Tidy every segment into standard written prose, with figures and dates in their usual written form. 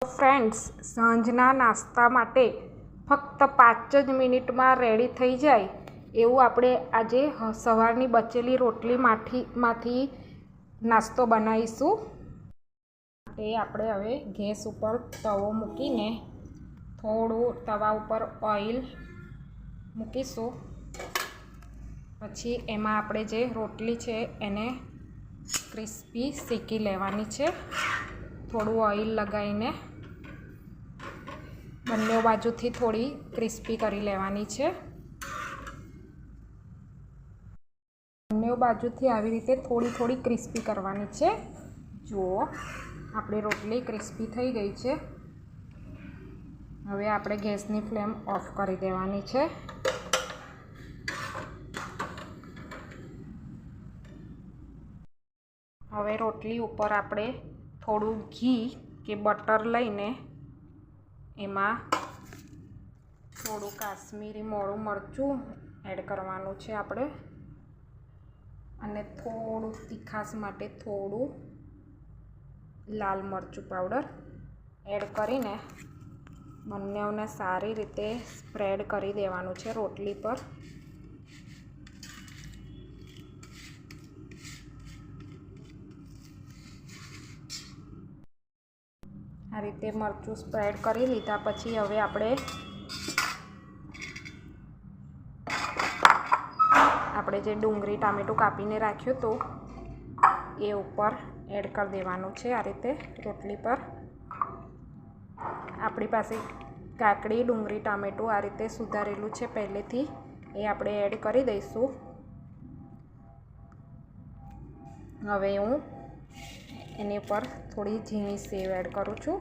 Friends, સાંજના નાસ્તા માટે ફક્ત 5 જ મિનિટમાં રેડી થઈ જાય એવું આપણે આજે સવારની બચેલી રોટલીમાંથી નાસ્તો બનાવીશું. એ આપણે હવે ગેસ ઉપર તવો મૂકીને થોડું તવા ઉપર ઓઇલ મૂકીશું. પછી એમાં આપણે જે રોટલી છે એને ક્રિસ્પી શેકી લેવાની છે. થોડું ઓઇલ લગાવીને બંને બાજુથી થોડી ક્રિસ્પી કરી લેવાની છે. બંને બાજુથી આવી રીતે થોડી ક્રિસ્પી કરવાની છે. જુઓ, આપણી રોટલી ક્રિસ્પી થઈ ગઈ છે. હવે આપણે ગેસની ફ્લેમ ઓફ કરી દેવાની છે. હવે રોટલી ઉપર આપણે થોડું ઘી કે બટર લઈને એમાં થોડું કાશ્મીરી મોળું મરચું એડ કરવાનું છે આપણે, અને થોડું તીખાશ માટે થોડું લાલ મરચું પાવડર એડ કરીને બંનેને સારી રીતે સ્પ્રેડ કરી દેવાનું છે રોટલી પર. આ રીતે મરચું સ્પ્રેડ કરી લીધા પછી હવે આપણે જે ડુંગળી ટામેટું કાપીને રાખ્યું હતું એ ઉપર એડ કરી દેવાનું છે. આ રીતે રોટલી પર આપણી પાસે કાકડી, ડુંગળી, ટામેટું આ રીતે સુધારેલું છે પહેલેથી, એ આપણે એડ કરી દઈશું. હવે હું એની ઉપર થોડી ઝીણી સેવ એડ કરું છું.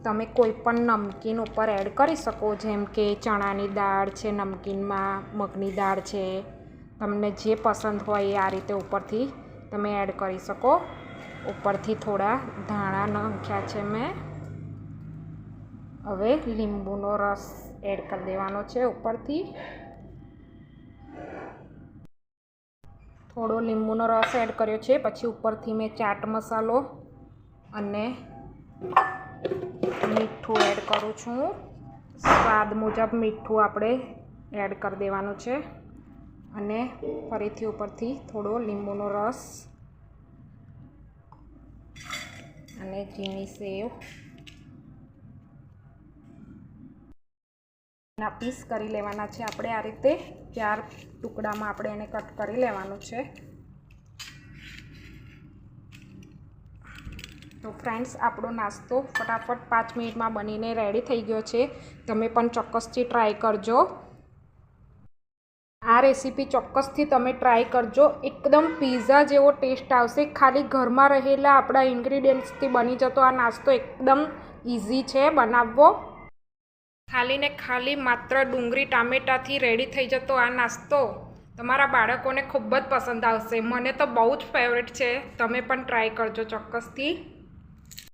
તમે કોઈ પણ નમકીન ઉપર એડ કરી શકો, જેમ કે ચણાની દાળ છે નમકીનમાં, મગની દાળ છે, તમને જે પસંદ હોય એ આ રીતે ઉપરથી તમે એડ કરી શકો. ઉપરથી થોડા ધાણા નાખ્યા છે મેં. હવે લીંબુનો રસ એડ કરી દેવાનો છે ઉપરથી. થોડો લીંબુનો રસ એડ કર્યો છે. પછી ઉપરથી મેં ચાટ મસાલો અને મીઠું એડ કરું છું. સ્વાદ મુજબ મીઠું આપણે એડ કરી દેવાનું છે. અને ફરીથી ઉપરથી થોડો લીંબુનો રસ અને ઝીણી સેવ ના પીસ કરી લેવાના છે આપણે. આ રીતે 4 ટુકડામાં આપણે એને કટ કરી લેવાનું છે. તો ફ્રેન્ડ્સ, આપણો નાસ્તો ફટાફટ 5 મિનિટમાં બનીને રેડી થઈ ગયો છે. તમે પણ ચોક્કસથી ટ્રાય કરજો. આ રેસીપી ચોક્કસથી તમે ટ્રાય કરજો. એકદમ પિઝા જેવો ટેસ્ટ આવશે. ખાલી ઘરમાં રહેલા આપણા ઇન્ગ્રીડિયન્ટ્સથી બની જતો આ નાસ્તો એકદમ ઇઝી છે બનાવવો. ખાલી ને ખાલી માત્ર ડુંગળી ટામેટાથી રેડી થઈ જતો આ નાસ્તો તમારા બાળકોને ખૂબ જ પસંદ આવશે. મને તો બહુ જ ફેવરેટ છે. તમે પણ ટ્રાય કરજો ચોક્કસથી.